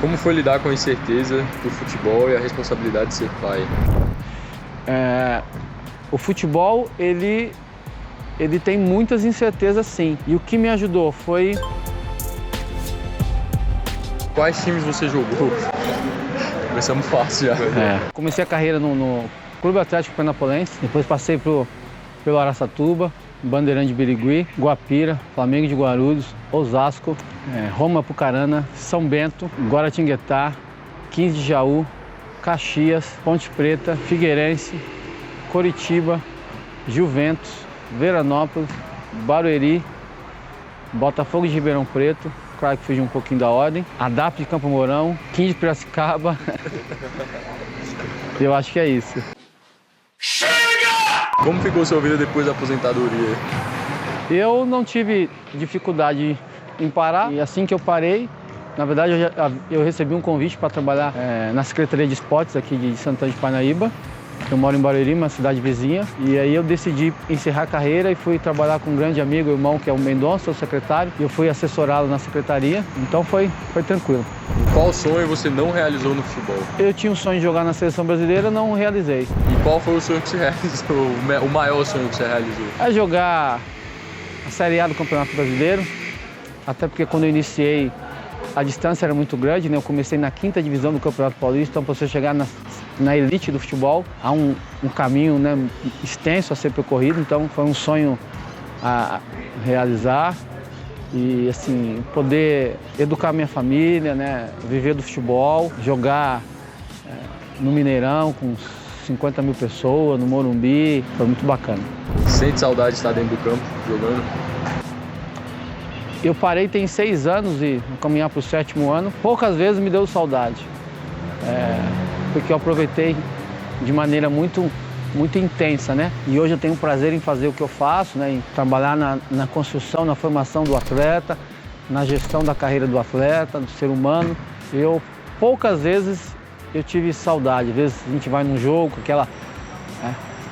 Como foi lidar com a incerteza do futebol e a responsabilidade de ser pai? O futebol, ele tem muitas incertezas, sim. E o que me ajudou foi... Quais times você jogou? Começamos fácil já. Comecei a carreira no Clube Atlético Penapolense, depois passei pelo Araçatuba, Bandeirante de Birigui, Guapira, Flamengo de Guarulhos, Osasco, Roma Apucarana, São Bento, Guaratinguetá, 15 de Jaú, Caxias, Ponte Preta, Figueirense, Coritiba, Juventus, Veranópolis, Barueri, Botafogo de Ribeirão Preto, claro que fugi um pouquinho da ordem, ADAP de Campo Mourão, 15 de Piracicaba. Eu acho que é isso. Como ficou sua vida depois da aposentadoria? Eu não tive dificuldade em parar e assim que eu parei, na verdade eu recebi um convite para trabalhar na Secretaria de Esportes aqui de Santana de Parnaíba. Eu moro em Barueri, uma cidade vizinha, e aí eu decidi encerrar a carreira e fui trabalhar com um grande amigo, irmão, que é o Mendonça, o secretário, e eu fui assessorá-lo na secretaria, então foi tranquilo. Qual sonho você não realizou no futebol? Eu tinha um sonho de jogar na seleção brasileira, não realizei. E qual foi o sonho que você realizou, o maior sonho que você realizou? É jogar a Série A do Campeonato Brasileiro, até porque quando eu iniciei a distância era muito grande, né? Eu comecei na 5ª divisão do Campeonato Paulista, então para você chegar na elite do futebol, há um caminho, né, extenso a ser percorrido, então foi um sonho a realizar e assim, poder educar minha família, né, viver do futebol, jogar no Mineirão com 50 mil pessoas, no Morumbi, foi muito bacana. Sente saudade de estar dentro do campo, jogando? Eu parei tem 6 anos e vou caminhar para o 7º ano, poucas vezes me deu saudade. Porque eu aproveitei de maneira muito intensa, né? E hoje eu tenho prazer em fazer o que eu faço, né? Em trabalhar na construção, na formação do atleta, na gestão da carreira do atleta, do ser humano. Poucas vezes eu tive saudade. Às vezes a gente vai num jogo, aquela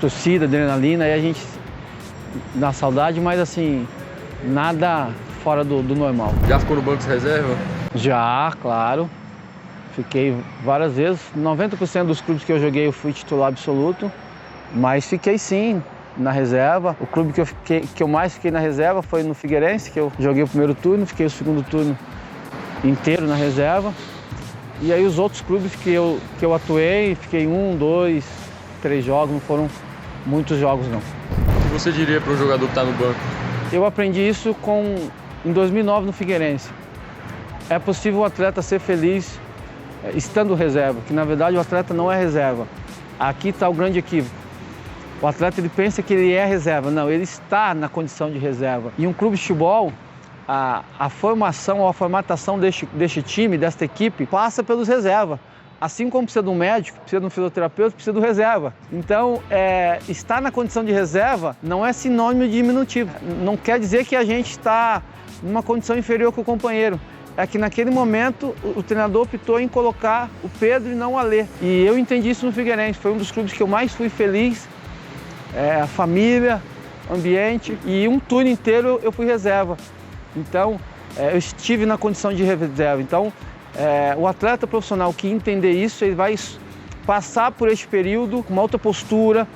torcida, adrenalina, e a gente dá saudade, mas assim, nada fora do normal. Já ficou no banco de reserva? Já, claro. Fiquei várias vezes. 90% dos clubes que eu joguei eu fui titular absoluto, mas fiquei sim na reserva. O clube que eu mais fiquei na reserva foi no Figueirense, que eu joguei o primeiro turno, fiquei o segundo turno inteiro na reserva. E aí os outros clubes que eu atuei, fiquei 1, 2, 3 jogos, não foram muitos jogos não. O que você diria para um jogador que está no banco? Eu aprendi isso em 2009 no Figueirense. É possível o atleta ser feliz estando reserva, que na verdade o atleta não é reserva. Aqui está o grande equívoco. O atleta ele pensa que ele é reserva, não, ele está na condição de reserva. E um clube de futebol, a formação ou a formatação deste time, desta equipe, passa pelos reservas. Assim como precisa de um médico, precisa de um fisioterapeuta, precisa do reserva. Então, estar na condição de reserva não é sinônimo de diminutivo. Não quer dizer que a gente está numa condição inferior que o companheiro. É que naquele momento o treinador optou em colocar o Pedro e não o Alê. E eu entendi isso no Figueirense, foi um dos clubes que eu mais fui feliz. A família, ambiente, e um turno inteiro eu fui reserva. Então, eu estive na condição de reserva. Então, o atleta profissional que entender isso, ele vai passar por este período com uma outra postura,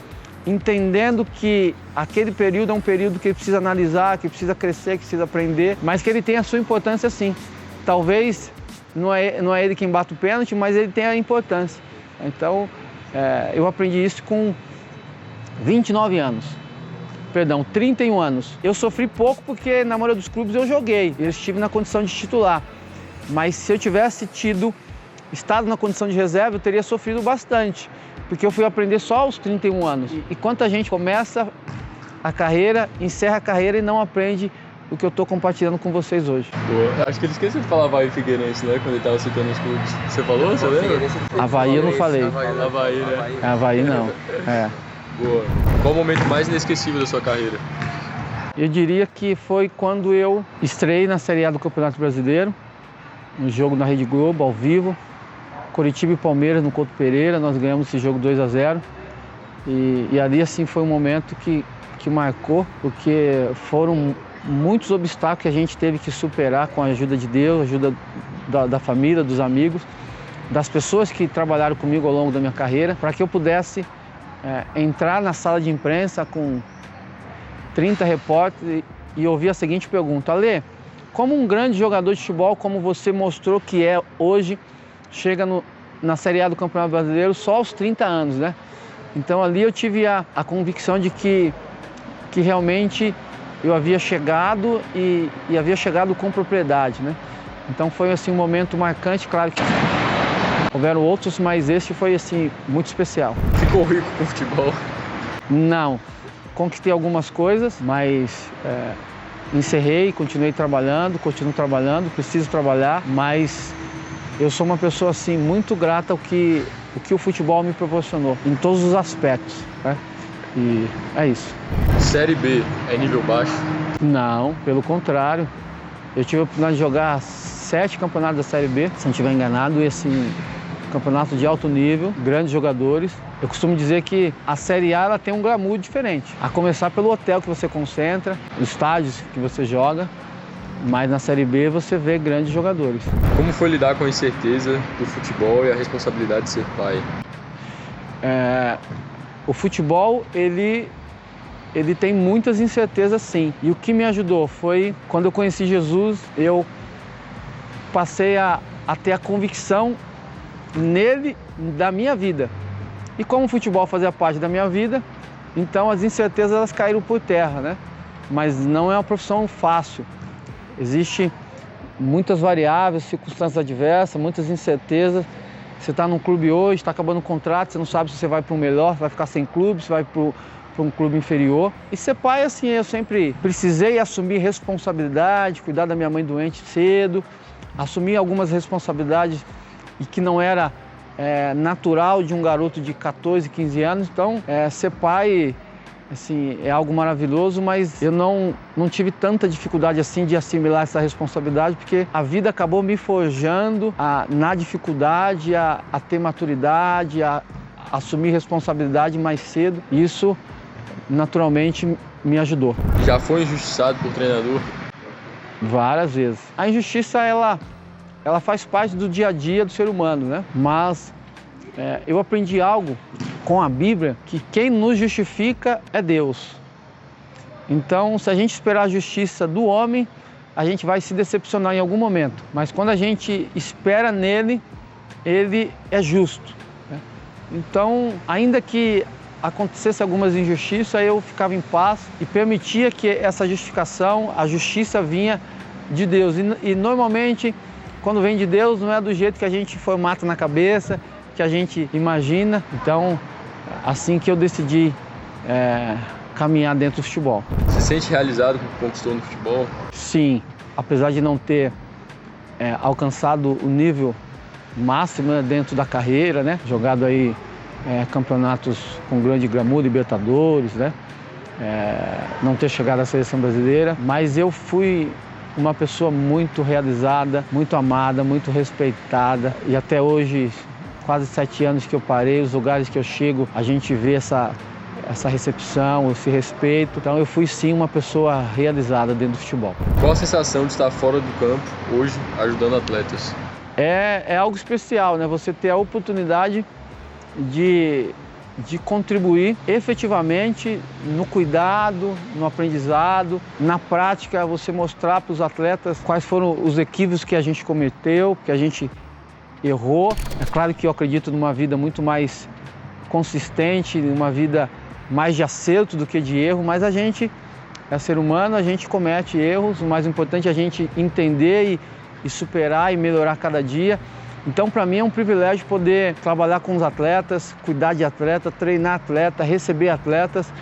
entendendo que aquele período é um período que ele precisa analisar, que precisa crescer, que precisa aprender, mas que ele tem a sua importância sim. Talvez não é ele quem bate o pênalti, mas ele tem a importância. Então, eu aprendi isso com 29 anos. Perdão, 31 anos. Eu sofri pouco porque na maioria dos clubes eu joguei, eu estive na condição de titular. Mas se eu tivesse estado na condição de reserva, eu teria sofrido bastante, porque eu fui aprender só aos 31 anos. E quanta gente começa a carreira, encerra a carreira e não aprende o que eu estou compartilhando com vocês hoje. Boa. Acho que ele esqueceu de falar Avaí e Figueirense, né? Quando ele estava citando os clubes. Você falou? Você lembra? Avaí eu não falei. Avaí, né? Avaí não. Boa. Qual o momento mais inesquecível da sua carreira? Eu diria que foi quando eu estreiei na Série A do Campeonato Brasileiro, um jogo na Rede Globo, ao vivo. Coritiba e Palmeiras no Couto Pereira, nós ganhamos esse jogo 2-0. E ali assim foi um momento que marcou, porque foram muitos obstáculos que a gente teve que superar com a ajuda de Deus, ajuda da família, dos amigos, das pessoas que trabalharam comigo ao longo da minha carreira, para que eu pudesse entrar na sala de imprensa com 30 repórteres e ouvir a seguinte pergunta: Ale, como um grande jogador de futebol, como você mostrou que é hoje, chega na Série A do Campeonato Brasileiro só aos 30 anos, né? Então ali eu tive a convicção de que realmente eu havia chegado e havia chegado com propriedade, né? Então foi assim um momento marcante, claro que houveram outros, mas esse foi assim muito especial. Ficou rico com o futebol? Não, conquistei algumas coisas, mas encerrei, continuo trabalhando, preciso trabalhar, mas eu sou uma pessoa assim muito grata ao que o futebol me proporcionou, em todos os aspectos, né? E é isso. Série B é nível baixo? Não, pelo contrário. Eu tive a oportunidade de jogar 7 campeonatos da Série B, se não estiver enganado, e assim, campeonato de alto nível, grandes jogadores. Eu costumo dizer que a Série A ela tem um glamour diferente, a começar pelo hotel que você concentra, os estádios que você joga, mas na Série B você vê grandes jogadores. Como foi lidar com a incerteza do futebol e a responsabilidade de ser pai? O futebol, ele tem muitas incertezas, sim. E o que me ajudou foi, quando eu conheci Jesus, eu passei a ter a convicção nele, da minha vida. E como o futebol fazia parte da minha vida, então as incertezas elas caíram por terra, né? Mas não é uma profissão fácil. Existem muitas variáveis, circunstâncias adversas, muitas incertezas. Você está num clube hoje, está acabando o contrato, você não sabe se você vai para o melhor, se vai ficar sem clube, se vai para um clube inferior. E ser pai, assim, eu sempre precisei assumir responsabilidade, cuidar da minha mãe doente cedo, assumir algumas responsabilidades e que não era natural de um garoto de 14, 15 anos. Então, ser pai, assim, é algo maravilhoso, mas eu não tive tanta dificuldade assim de assimilar essa responsabilidade, porque a vida acabou me forjando na dificuldade, a ter maturidade, a assumir responsabilidade mais cedo. Isso, naturalmente, me ajudou. Já foi injustiçado por treinador? Várias vezes. A injustiça, ela faz parte do dia a dia do ser humano, né? Mas eu aprendi algo com a Bíblia, que quem nos justifica é Deus. Então, se a gente esperar a justiça do homem, a gente vai se decepcionar em algum momento. Mas quando a gente espera nele, ele é justo, né? Então, ainda que acontecesse algumas injustiças, eu ficava em paz e permitia que essa justificação, a justiça vinha de Deus. E normalmente, quando vem de Deus, não é do jeito que a gente formata na cabeça, que a gente imagina. Então, assim que eu decidi caminhar dentro do futebol. Você se sente realizado com o que conquistou no futebol? Sim, apesar de não ter alcançado o nível máximo, né, dentro da carreira, né? Jogado aí campeonatos com grande glamour, Libertadores, né? Não ter chegado à seleção brasileira, mas eu fui uma pessoa muito realizada, muito amada, muito respeitada, e até hoje, quase 7 anos que eu parei, os lugares que eu chego, a gente vê essa recepção, esse respeito. Então eu fui sim uma pessoa realizada dentro do futebol. Qual a sensação de estar fora do campo hoje, ajudando atletas? É algo especial, né? Você ter a oportunidade de contribuir efetivamente no cuidado, no aprendizado, na prática, você mostrar para os atletas quais foram os equívocos que a gente cometeu, que a gente errou. É claro que eu acredito numa vida muito mais consistente, numa vida mais de acerto do que de erro, mas a gente é ser humano, a gente comete erros, o mais importante é a gente entender e superar e melhorar cada dia. Então, para mim é um privilégio poder trabalhar com os atletas, cuidar de atleta, treinar atleta, receber atletas,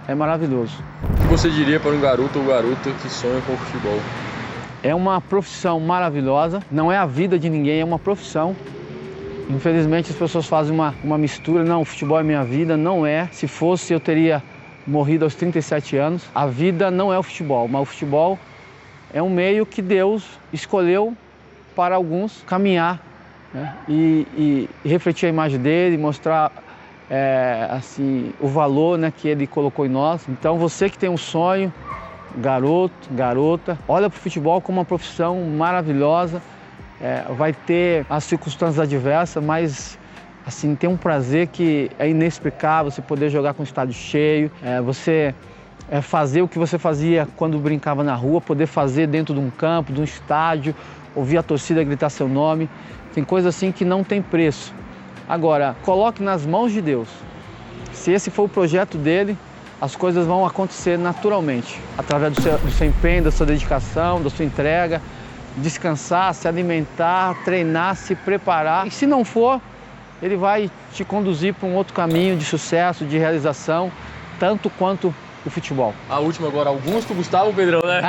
é maravilhoso. O que você diria para um garoto ou garota que sonha com o futebol? É uma profissão maravilhosa, não é a vida de ninguém, é uma profissão. Infelizmente as pessoas fazem uma mistura, não, o futebol é minha vida, não é. Se fosse eu teria morrido aos 37 anos. A vida não é o futebol, mas o futebol é um meio que Deus escolheu para alguns caminhar, né? E refletir a imagem dele, mostrar assim, o valor, né, que ele colocou em nós. Então você que tem um sonho, garoto, garota, olha para o futebol como uma profissão maravilhosa, vai ter as circunstâncias adversas, mas assim, tem um prazer que é inexplicável, você poder jogar com o estádio cheio, você fazer o que você fazia quando brincava na rua, poder fazer dentro de um campo, de um estádio, ouvir a torcida gritar seu nome, tem coisa assim que não tem preço. Agora, coloque nas mãos de Deus. Se esse for o projeto dele, as coisas vão acontecer naturalmente, através do seu empenho, da sua dedicação, da sua entrega, descansar, se alimentar, treinar, se preparar. E se não for, ele vai te conduzir para um outro caminho de sucesso, de realização, tanto quanto o futebol. A última agora, Augusto Gustavo Pedrão, né?